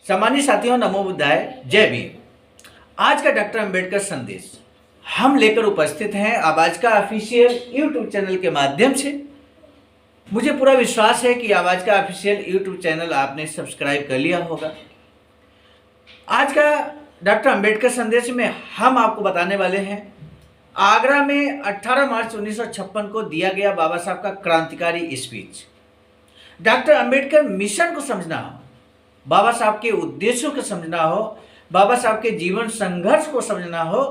सामान्य साथियों, नमो बुद्धाय, जय भीम। आज का डॉक्टर अंबेडकर संदेश हम लेकर उपस्थित हैं आवाज का ऑफिशियल यूट्यूब चैनल के माध्यम से। मुझे पूरा विश्वास है कि आवाज का ऑफिशियल यूट्यूब चैनल आपने सब्सक्राइब कर लिया होगा। आज का डॉक्टर अंबेडकर संदेश में हम आपको बताने वाले हैं आगरा में 18 मार्च 1956 को दिया गया बाबा साहब का क्रांतिकारी स्पीच। डॉक्टर अंबेडकर मिशन को समझना हो, बाबा साहब के उद्देश्यों को समझना हो, बाबा साहब के जीवन संघर्ष को समझना हो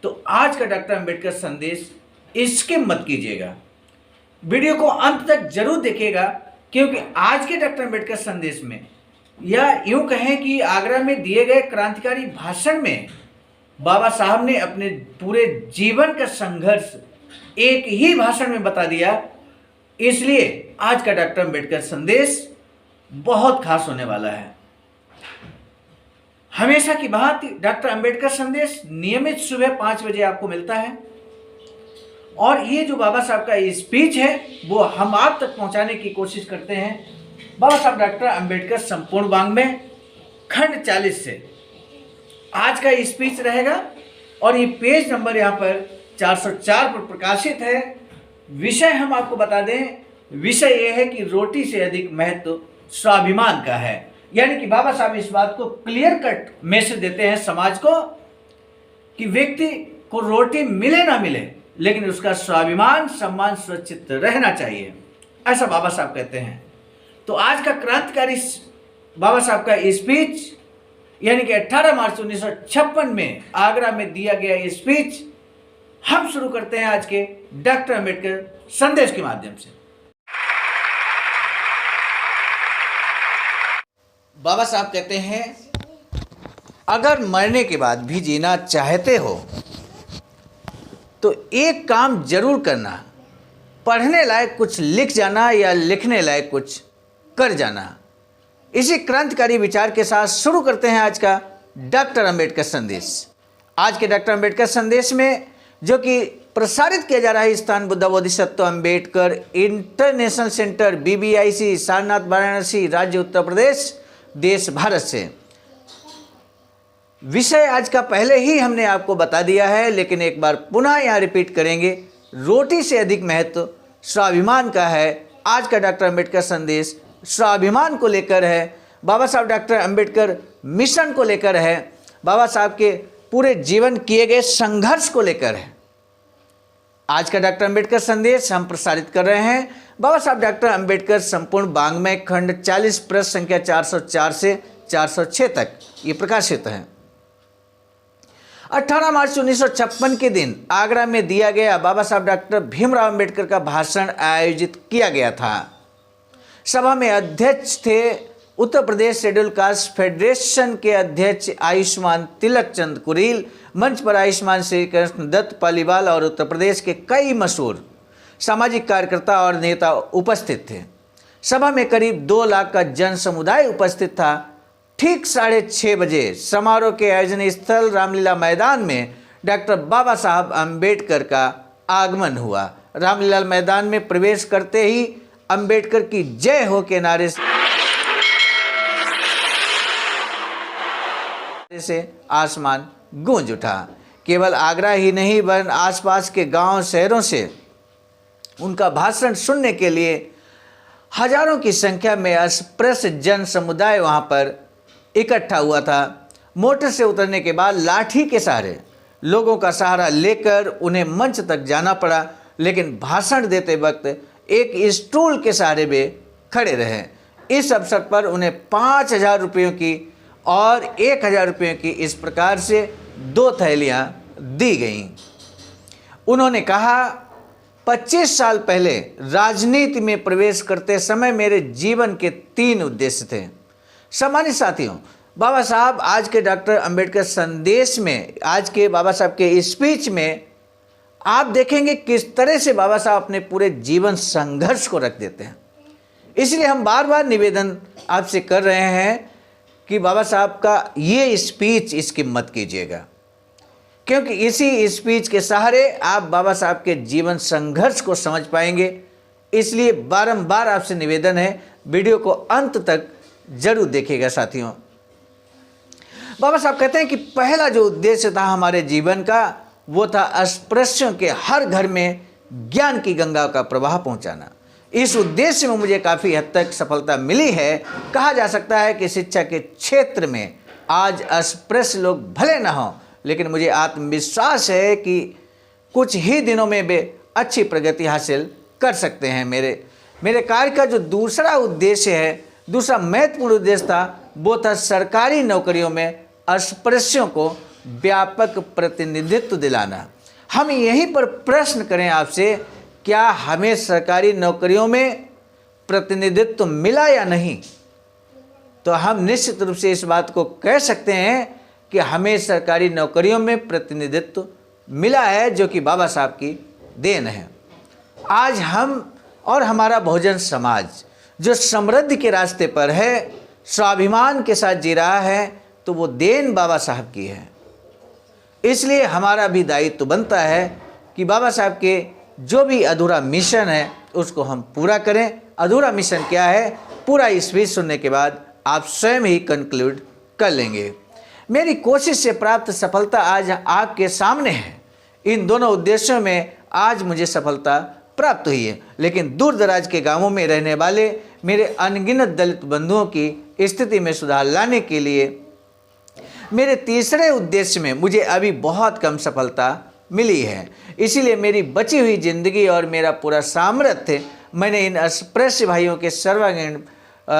तो आज का डॉक्टर अंबेडकर संदेश इसके मत कीजिएगा। वीडियो को अंत तक जरूर देखिएगा, क्योंकि आज के डॉक्टर अंबेडकर संदेश में या यूं कहें कि आगरा में दिए गए क्रांतिकारी भाषण में बाबा साहब ने अपने पूरे जीवन का संघर्ष एक ही भाषण में बता दिया। इसलिए आज का डॉक्टर अंबेडकर संदेश बहुत खास होने वाला है। हमेशा की भांति डॉक्टर अंबेडकर संदेश नियमित सुबह 5 बजे आपको मिलता है और ये जो बाबा साहब का स्पीच है वो हम आप तक पहुंचाने की कोशिश करते हैं। बाबा साहब डॉक्टर अंबेडकर संपूर्ण वाङ्मय खंड 40 से आज का स्पीच रहेगा और ये पेज नंबर यहाँ पर 404 पर प्रकाशित है। विषय हम आपको बता दें, विषय ये है कि रोटी से अधिक महत्व स्वाभिमान का है। यानी कि बाबा साहब इस बात को क्लियर कट मैसेज देते हैं समाज को कि व्यक्ति को रोटी मिले ना मिले लेकिन उसका स्वाभिमान सम्मान सुरक्षित रहना चाहिए, ऐसा बाबा साहब कहते हैं। तो आज का क्रांतिकारी बाबा साहब का स्पीच यानी कि 18 मार्च 1956 में आगरा में दिया गया स्पीच हम शुरू करते हैं आज के डॉक्टर अंबेडकर संदेश के माध्यम से। बाबा साहब कहते हैं, अगर मरने के बाद भी जीना चाहते हो तो एक काम जरूर करना, पढ़ने लायक कुछ लिख जाना या लिखने लायक कुछ कर जाना। इसी क्रांतिकारी विचार के साथ शुरू करते हैं आज का डॉक्टर अंबेडकर संदेश। आज के डॉक्टर अंबेडकर संदेश में जो कि प्रसारित किया जा रहा है स्थान Buddha Bodhisattva Ambedkar international centre BBIC Sarnath Varanasi राज्य उत्तर प्रदेश देश भारत से। विषय आज का पहले ही हमने आपको बता दिया है, लेकिन एक बार पुनः यहाँ रिपीट करेंगे। रोटी से अधिक महत्व स्वाभिमान का है। आज का डॉक्टर अंबेडकर संदेश स्वाभिमान को लेकर है, बाबा साहब डॉक्टर अंबेडकर मिशन को लेकर है, बाबा साहब के पूरे जीवन किए गए संघर्ष को लेकर है। आज का डॉक्टर अंबेडकर संदेश हम प्रसारित कर रहे हैं बाबा साहब डॉक्टर अंबेडकर संपूर्ण वाङ्मय खंड 40 पृष्ठ संख्या 404 से 406 तक ये प्रकाशित है। 18 मार्च 1956 के दिन आगरा में दिया गया बाबा साहब डॉक्टर भीमराव अंबेडकर का भाषण आयोजित किया गया था। सभा में अध्यक्ष थे Uttar Pradesh schedule caste federation के अध्यक्ष आयुष्मान तिलक चंद कुरील। मंच पर आयुष्मान श्री कृष्ण दत्त पालीवाल और उत्तर प्रदेश के कई मशहूर सामाजिक कार्यकर्ता और नेता उपस्थित थे। सभा में करीब 2 लाख का जन समुदाय उपस्थित था। ठीक 6:30 बजे समारोह के आयोजन स्थल रामलीला मैदान में डॉक्टर बाबा साहब अंबेडकर का आगमन हुआ। रामलीला मैदान में प्रवेश करते ही अंबेडकर की जय हो के नारे से आसमान गूंज उठा। केवल आगरा ही नहीं वरन आसपास के गांव शहरों से उनका भाषण सुनने के लिए हजारों की संख्या में अस्पृश्य जन समुदाय वहां पर इकट्ठा हुआ था। मोटर से उतरने के बाद लाठी के सहारे लोगों का सहारा लेकर उन्हें मंच तक जाना पड़ा, लेकिन भाषण देते वक्त एक स्टूल के सहारे वे खड़े रहे। इस अवसर पर उन्हें 5,000 रुपयों की और 1,000 रुपयों की इस प्रकार से 2 थैलियां दी गईं। उन्होंने कहा, 25 साल पहले राजनीति में प्रवेश करते समय मेरे जीवन के 3 उद्देश्य थे। सामान्य साथियों, बाबा साहब आज के डॉक्टर अंबेडकर संदेश में, आज के बाबा साहब के स्पीच में आप देखेंगे किस तरह से बाबा साहब अपने पूरे जीवन संघर्ष को रख देते हैं। इसलिए हम बार बार निवेदन आपसे कर रहे हैं कि बाबा साहब का ये स्पीच इसकी मत कीजिएगा, क्योंकि इसी स्पीच के सहारे आप बाबा साहब के जीवन संघर्ष को समझ पाएंगे। इसलिए बारंबार आपसे निवेदन है, वीडियो को अंत तक जरूर देखिएगा साथियों। बाबा साहब कहते हैं कि पहला जो उद्देश्य था हमारे जीवन का वो था अस्पृश्यों के हर घर में ज्ञान की गंगा का प्रवाह पहुंचाना। इस उद्देश्य में मुझे काफ़ी हद तक सफलता मिली है। कहा जा सकता है कि शिक्षा के क्षेत्र में आज अस्पृश्य लोग भले न हों, लेकिन मुझे आत्मविश्वास है कि कुछ ही दिनों में वे अच्छी प्रगति हासिल कर सकते हैं। मेरे कार्य का जो दूसरा उद्देश्य है, दूसरा महत्वपूर्ण उद्देश्य था, वो था सरकारी नौकरियों में अस्पृश्यों को व्यापक प्रतिनिधित्व दिलाना। हम यहीं पर प्रश्न करें आपसे, क्या हमें सरकारी नौकरियों में प्रतिनिधित्व मिला या नहीं? तो हम निश्चित रूप से इस बात को कह सकते हैं कि हमें सरकारी नौकरियों में प्रतिनिधित्व मिला है, जो कि बाबा साहब की देन है। आज हम और हमारा बहुजन समाज जो समृद्धि के रास्ते पर है, स्वाभिमान के साथ जी रहा है, तो वो देन बाबा साहब की है। इसलिए हमारा भी दायित्व बनता है कि बाबा साहब के जो भी अधूरा मिशन है उसको हम पूरा करें। अधूरा मिशन क्या है, पूरा स्पीच सुनने के बाद आप स्वयं ही कंक्लूड कर लेंगे। मेरी कोशिश से प्राप्त सफलता आज आपके सामने है। इन दोनों उद्देश्यों में आज मुझे सफलता प्राप्त हुई है, लेकिन दूर दराज के गांवों में रहने वाले मेरे अनगिनत दलित बंधुओं की स्थिति में सुधार लाने के लिए मेरे तीसरे उद्देश्य में मुझे अभी बहुत कम सफलता मिली है। इसीलिए मेरी बची हुई जिंदगी और मेरा पूरा सामर्थ्य मैंने इन अस्पृश्य भाइयों के सर्वांगीण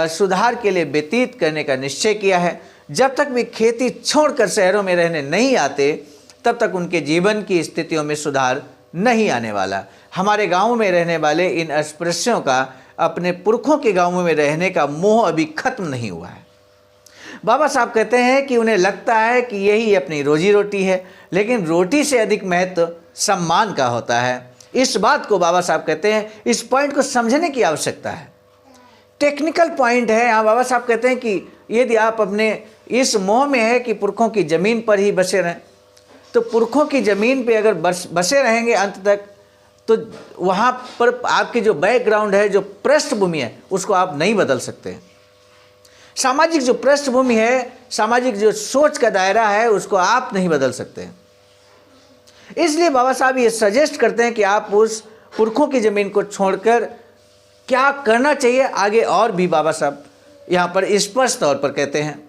सुधार के लिए व्यतीत करने का निश्चय किया है। जब तक वे खेती छोड़कर शहरों में रहने नहीं आते, तब तक उनके जीवन की स्थितियों में सुधार नहीं आने वाला। हमारे गाँव में रहने वाले इन अस्पृश्यों का अपने पुरखों के गाँवों में रहने का मोह अभी खत्म नहीं हुआ है। बाबा साहब कहते हैं कि उन्हें लगता है कि यही अपनी रोजी रोटी है, लेकिन रोटी से अधिक महत्व सम्मान का होता है। इस बात को बाबा साहब कहते हैं, इस पॉइंट को समझने की आवश्यकता है। टेक्निकल पॉइंट है। यहाँ बाबा साहब कहते हैं कि यदि आप अपने इस मोह में है कि पुरखों की ज़मीन पर ही बसे रहें, तो पुरखों की ज़मीन पे अगर बसे रहेंगे अंत तक, तो वहाँ पर आपकी जो बैकग्राउंड है, जो पृष्ठभूमि है, उसको आप नहीं बदल सकते। सामाजिक जो पृष्ठभूमि है, सामाजिक जो सोच का दायरा है, उसको आप नहीं बदल सकते। इसलिए बाबा साहब ये सजेस्ट करते हैं कि आप उस पुरखों की ज़मीन को छोड़कर क्या करना चाहिए आगे, और भी बाबा साहब यहाँ पर स्पष्ट तौर पर कहते हैं।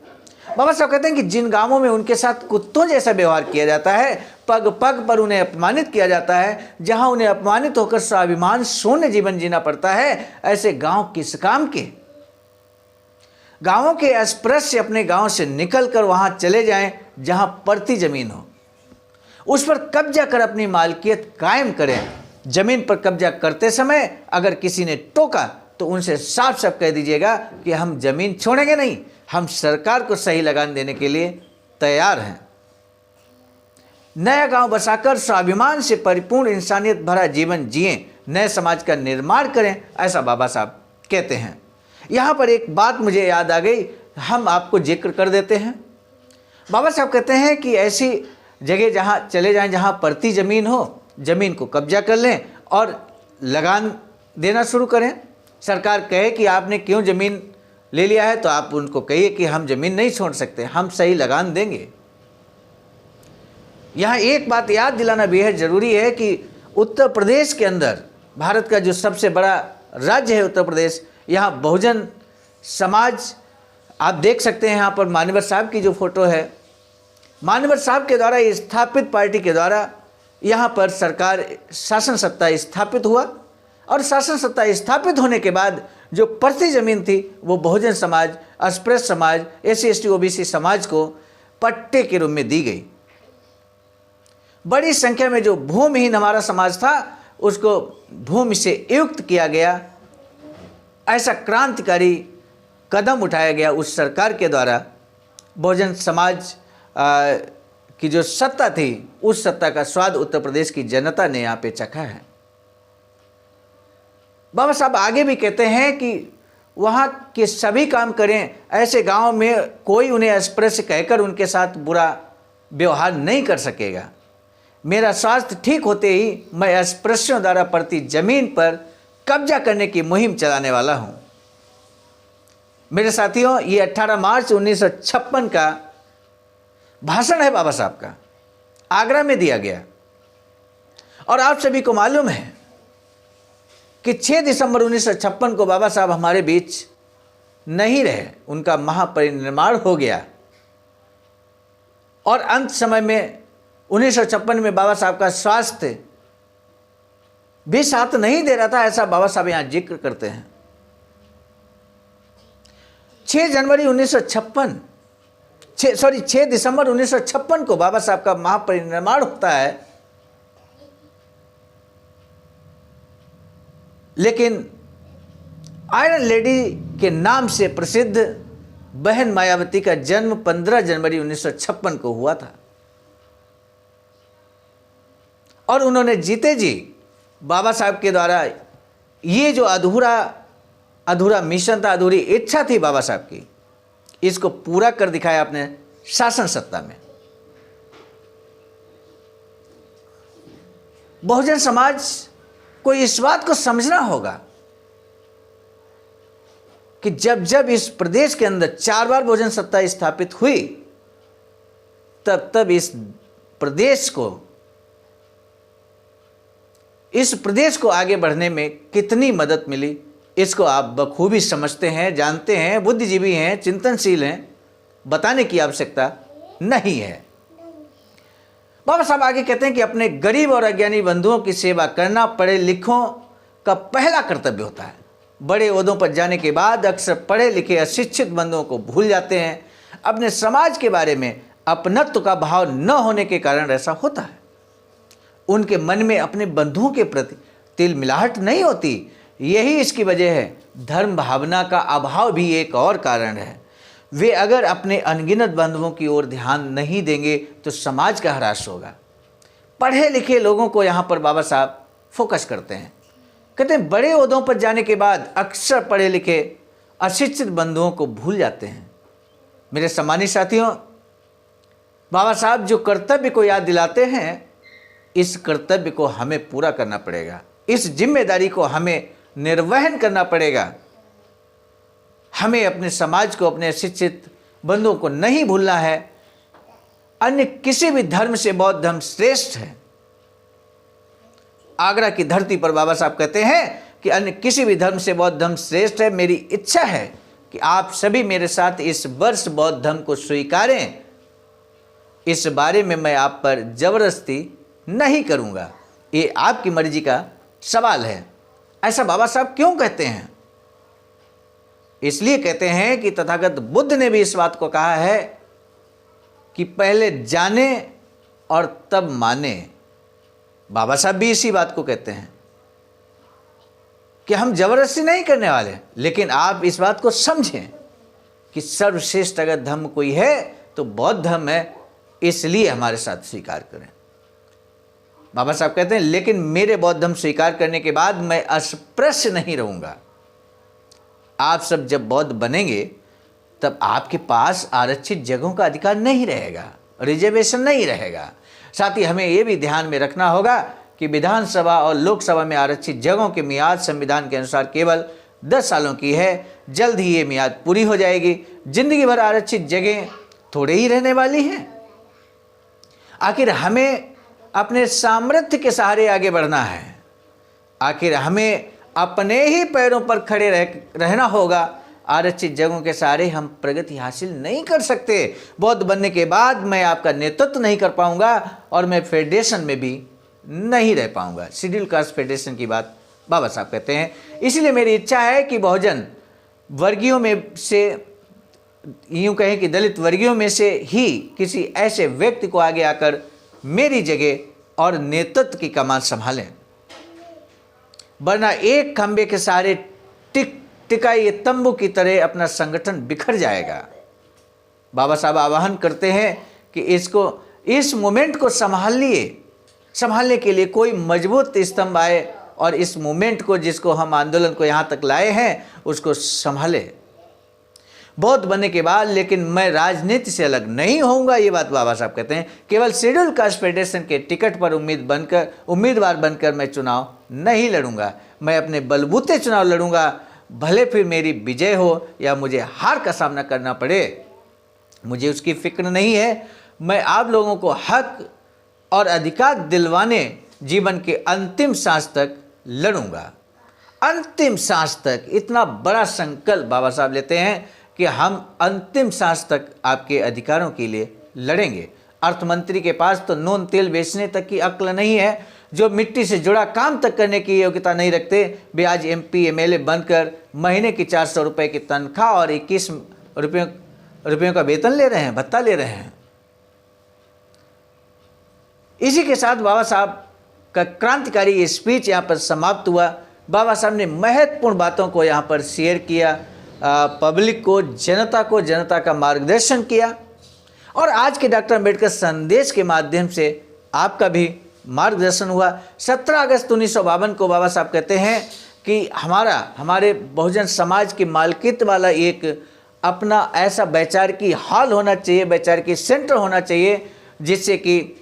बाबा साहब कहते हैं कि जिन गांवों में उनके साथ कुत्तों जैसा व्यवहार किया जाता है, पग पग पर उन्हें अपमानित किया जाता है, जहां उन्हें अपमानित होकर स्वाभिमान शून्य जीवन जीना पड़ता है, ऐसे गांव किस काम के? गांवों के अस्पृश्य अपने गांव से निकलकर वहां चले जाएं जहां पड़ती जमीन हो, उस पर कब्जा कर अपनी मालकियत कायम करें। जमीन पर कब्जा करते समय अगर किसी ने टोका तो उनसे साफ साफ कह दीजिएगा कि हम जमीन छोड़ेंगे नहीं, हम सरकार को सही लगान देने के लिए तैयार हैं। नया गांव बसाकर स्वाभिमान से परिपूर्ण इंसानियत भरा जीवन जिएं, नए समाज का निर्माण करें, ऐसा बाबा साहब कहते हैं। यहाँ पर एक बात मुझे याद आ गई, हम आपको जिक्र कर देते हैं। बाबा साहब कहते हैं कि ऐसी जगह जहाँ चले जाएं जहाँ पड़ती ज़मीन हो, ज़मीन को कब्जा कर लें और लगान देना शुरू करें। सरकार कहे कि आपने क्यों ज़मीन ले लिया है, तो आप उनको कहिए कि हम ज़मीन नहीं छोड़ सकते, हम सही लगान देंगे। यहाँ एक बात याद दिलाना बेहद ज़रूरी है कि उत्तर प्रदेश के अंदर, भारत का जो सबसे बड़ा राज्य है उत्तर प्रदेश, यहाँ बहुजन समाज आप देख सकते हैं। यहाँ पर मान्यवर साहब की जो फोटो है, मान्यवर साहब के द्वारा स्थापित पार्टी के द्वारा यहाँ पर सरकार शासन सत्ता स्थापित हुआ, और शासन सत्ता स्थापित होने के बाद जो पड़ती ज़मीन थी वो बहुजन समाज, अस्पृश्य समाज, SC ST OBC समाज को पट्टे के रूप में दी गई। बड़ी संख्या में जो भूमिहीन हमारा समाज था उसको भूमि से युक्त किया गया। ऐसा क्रांतिकारी कदम उठाया गया उस सरकार के द्वारा। बहुजन समाज की जो सत्ता थी, उस सत्ता का स्वाद उत्तर प्रदेश की जनता ने यहाँ पे चखा है। बाबा साहब आगे भी कहते हैं कि वहाँ के सभी काम करें, ऐसे गांव में कोई उन्हें अस्पृश्य कहकर उनके साथ बुरा व्यवहार नहीं कर सकेगा। मेरा स्वास्थ्य ठीक होते ही मैं अस्पृश्यों द्वारा पड़ती जमीन पर कब्जा करने की मुहिम चलाने वाला हूँ। मेरे साथियों, ये 18 मार्च 1956 का भाषण है बाबा साहब का, आगरा में दिया गया। और आप सभी को मालूम है कि 6 दिसंबर 1956 को बाबा साहब हमारे बीच नहीं रहे, उनका महापरिनिर्वाण हो गया। और अंत समय में 1956 में बाबा साहब का स्वास्थ्य भी साथ नहीं दे रहा था, ऐसा बाबा साहब यहां जिक्र करते हैं। 6 दिसंबर 1956 को बाबा साहब का महापरिनिर्वाण होता है। लेकिन आयरन लेडी के नाम से प्रसिद्ध बहन मायावती का जन्म 15 जनवरी 1956 को हुआ था। और उन्होंने जीते जी बाबा साहब के द्वारा ये जो अधूरा मिशन था, अधूरी इच्छा थी बाबा साहब की, इसको पूरा कर दिखाया अपने शासन सत्ता में। बहुजन समाज को इस बात को समझना होगा कि जब जब इस प्रदेश के अंदर 4 बार बहुजन सत्ता स्थापित हुई, तब तब इस प्रदेश को आगे बढ़ने में कितनी मदद मिली, इसको आप बखूबी समझते हैं, जानते हैं, बुद्धिजीवी हैं, चिंतनशील हैं, बताने की आवश्यकता नहीं है। बाबा साहब आगे कहते हैं कि अपने गरीब और अज्ञानी बंधुओं की सेवा करना पढ़े लिखों का पहला कर्तव्य होता है। बड़े ओहदों पर जाने के बाद अक्सर पढ़े लिखे अशिक्षित बंधुओं को भूल जाते हैं। अपने समाज के बारे में अपनत्व का भाव न होने के कारण ऐसा होता है। उनके मन में अपने बंधुओं के प्रति तिल मिलाहट नहीं होती, यही इसकी वजह है। धर्म भावना का अभाव भी एक और कारण है। वे अगर अपने अनगिनत बंधुओं की ओर ध्यान नहीं देंगे तो समाज का ह्रास होगा। पढ़े लिखे लोगों को यहाँ पर बाबा साहब फोकस करते हैं। कहते हैं बड़े ओहदों पर जाने के बाद अक्सर पढ़े लिखे अशिक्षित बंधुओं को भूल जाते हैं। मेरे सम्मानित साथियों, बाबा साहब जो कर्तव्य को याद दिलाते हैं, इस कर्तव्य को हमें पूरा करना पड़ेगा। इस जिम्मेदारी को हमें निर्वहन करना पड़ेगा। हमें अपने समाज को, अपने शिक्षित बंधुओं को नहीं भूलना है। अन्य किसी भी धर्म से बौद्ध धर्म श्रेष्ठ है। आगरा की धरती पर बाबा साहब कहते हैं कि अन्य किसी भी धर्म से बौद्ध धर्म श्रेष्ठ है। मेरी इच्छा है कि आप सभी मेरे साथ इस वर्ष बौद्ध धर्म को स्वीकारें। इस बारे में मैं आप पर जबरदस्ती नहीं करूंगा, ये आपकी मर्जी का सवाल है। ऐसा बाबा साहब क्यों कहते हैं? इसलिए कहते हैं कि तथागत बुद्ध ने भी इस बात को कहा है कि पहले जाने और तब माने। बाबा साहब भी इसी बात को कहते हैं कि हम जबरदस्ती नहीं करने वाले, लेकिन आप इस बात को समझें कि सर्वश्रेष्ठ अगर धर्म कोई है तो बौद्ध धर्म है, इसलिए हमारे साथ स्वीकार करें। बाबा साहब कहते हैं लेकिन मेरे बौद्ध धर्म स्वीकार करने के बाद मैं अस्पृश्य नहीं रहूंगा। आप सब जब बौद्ध बनेंगे तब आपके पास आरक्षित जगहों का अधिकार नहीं रहेगा, रिजर्वेशन नहीं रहेगा। साथ ही हमें यह भी ध्यान में रखना होगा कि विधानसभा और लोकसभा में आरक्षित जगहों की मियाद संविधान के अनुसार केवल 10 सालों की है। जल्द ही ये मियाद पूरी हो जाएगी। जिंदगी भर आरक्षित जगह थोड़े ही रहने वाली हैं। आखिर हमें अपने सामर्थ्य के सहारे आगे बढ़ना है। आखिर हमें अपने ही पैरों पर खड़े रहना होगा। आरक्षित जगहों के सहारे हम प्रगति हासिल नहीं कर सकते। बौद्ध बनने के बाद मैं आपका नेतृत्व नहीं कर पाऊंगा और मैं फेडरेशन में भी नहीं रह पाऊंगा। शेड्यूल कास्ट फेडरेशन की बात बाबा साहब कहते हैं। इसलिए मेरी इच्छा है कि बहुजन वर्गीयों में से, यूं कहें कि दलित वर्गीयों में से ही किसी ऐसे व्यक्ति को आगे आकर मेरी जगह और नेतृत्व की कमान संभालें, वरना एक खंबे के सहारे टिकाए तंबू की तरह अपना संगठन बिखर जाएगा। बाबा साहब आह्वान करते हैं कि इस मूवमेंट को संभालने के लिए कोई मजबूत स्तंभ आए और इस मूवमेंट को, जिसको हम आंदोलन को यहाँ तक लाए हैं, उसको संभाले। बौद्ध बनने के बाद लेकिन मैं राजनीति से अलग नहीं होऊंगा, ये बात बाबा साहब कहते हैं। केवल शेड्यूल कास्ट फेडरेशन के टिकट पर उम्मीदवार बनकर मैं चुनाव नहीं लड़ूंगा। मैं अपने बलबूते चुनाव लड़ूंगा, भले फिर मेरी विजय हो या मुझे हार का सामना करना पड़े, मुझे उसकी फिक्र नहीं है। मैं आप लोगों को हक और अधिकार दिलवाने जीवन के अंतिम सांस तक लड़ूंगा। अंतिम सांस तक, इतना बड़ा संकल्प बाबा साहब लेते हैं कि हम अंतिम सांस तक आपके अधिकारों के लिए लड़ेंगे। अर्थमंत्री के पास तो नून तेल बेचने तक की अक्ल नहीं है, जो मिट्टी से जुड़ा काम तक करने की योग्यता नहीं रखते, वे आज MP MLA बनकर महीने की 400 रुपये की तनख्वाह और 21 रुपयों का वेतन ले रहे हैं, भत्ता ले रहे हैं। इसी के साथ बाबा साहब का क्रांतिकारी ये स्पीच यहाँ पर समाप्त हुआ। बाबा साहब ने महत्वपूर्ण बातों को यहाँ पर शेयर किया, पब्लिक को, जनता का मार्गदर्शन किया। और आज के डॉक्टर अम्बेडकर संदेश के माध्यम से आपका भी मार्गदर्शन हुआ। 17 अगस्त 1952 को बाबा साहब कहते हैं कि हमारे बहुजन समाज की मालकियत वाला एक अपना ऐसा वैचारिकी हॉल होना चाहिए, वैचारिकी सेंटर होना चाहिए, जिससे कि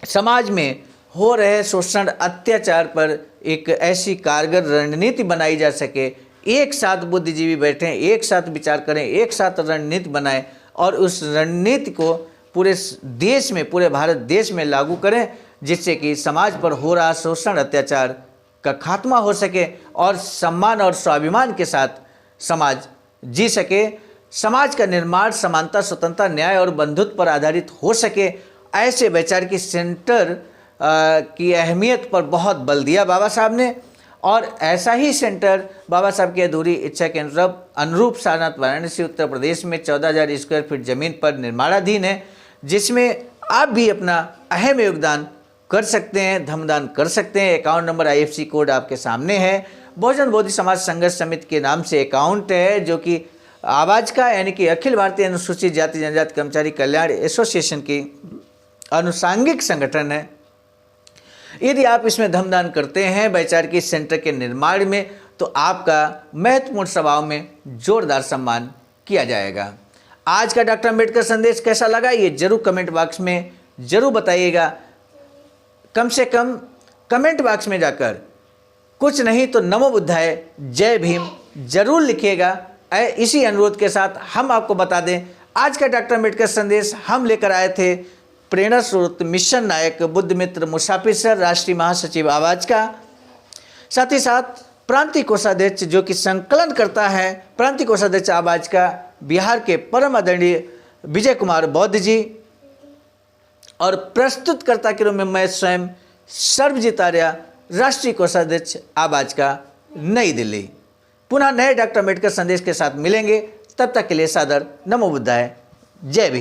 समाज में हो रहे शोषण अत्याचार पर एक ऐसी कारगर रणनीति बनाई जा सके। एक साथ बुद्धिजीवी बैठें, एक साथ विचार करें, एक साथ रणनीति बनाएं और उस रणनीति को पूरे देश में, पूरे भारत देश में लागू करें, जिससे कि समाज पर हो रहा शोषण अत्याचार का खात्मा हो सके और सम्मान और स्वाभिमान के साथ समाज जी सके। समाज का निर्माण समानता, स्वतंत्रता, न्याय और बंधुत्व पर आधारित हो सके। ऐसे वैचारिक सेंटर की अहमियत पर बहुत बल दिया बाबा साहब ने। और ऐसा ही सेंटर बाबा साहब की अधूरी इच्छा के अनुरूप सारनाथ वाराणसी उत्तर प्रदेश में 14,000 स्क्वायर फीट जमीन पर निर्माणाधीन है, जिसमें आप भी अपना अहम योगदान कर सकते हैं, धमदान कर सकते हैं। अकाउंट नंबर IFC कोड आपके सामने है। बहुजन बोधि समाज संघर्ष समिति के नाम से अकाउंट है, जो कि आवाज का यानी कि अखिल भारतीय अनुसूचित जाति जनजाति कर्मचारी कल्याण एसोसिएशन की अनुसांगिक संगठन है। यदि आप इसमें धमदान करते हैं वैचारिकी सेंटर के निर्माण में, तो आपका महत्वपूर्ण सभाओं में जोरदार सम्मान किया जाएगा। आज का डॉक्टर अम्बेडकर संदेश कैसा लगा, ये जरूर कमेंट बॉक्स में जरूर बताइएगा। कम से कम कमेंट बॉक्स में जाकर कुछ नहीं तो नमो बुद्धाय, जय भीम जरूर लिखिएगा। इसी अनुरोध के साथ हम आपको बता दें, आज का डॉक्टर अम्बेडकर संदेश हम लेकर आए थे प्रेरणा स्रोत मिशन नायक बुद्ध मित्र मुसाफिर सर, राष्ट्रीय महासचिव आवाज का, साथ ही साथ प्रांतीय कोषाध्यक्ष जो कि संकलन करता है प्रांतीय कोषाध्यक्ष आवाज का, बिहार के परम आदरणीय विजय कुमार बौद्ध जी, और प्रस्तुतकर्ता के रूप में मैं स्वयं सर्वजीत आर्या, राष्ट्रीय कोषाध्यक्ष आवाज का, नई दिल्ली। पुनः नए डॉक्टर अम्बेडकर संदेश के साथ मिलेंगे, तब तक के लिए सादर नमो बुद्धाय, जय भीम।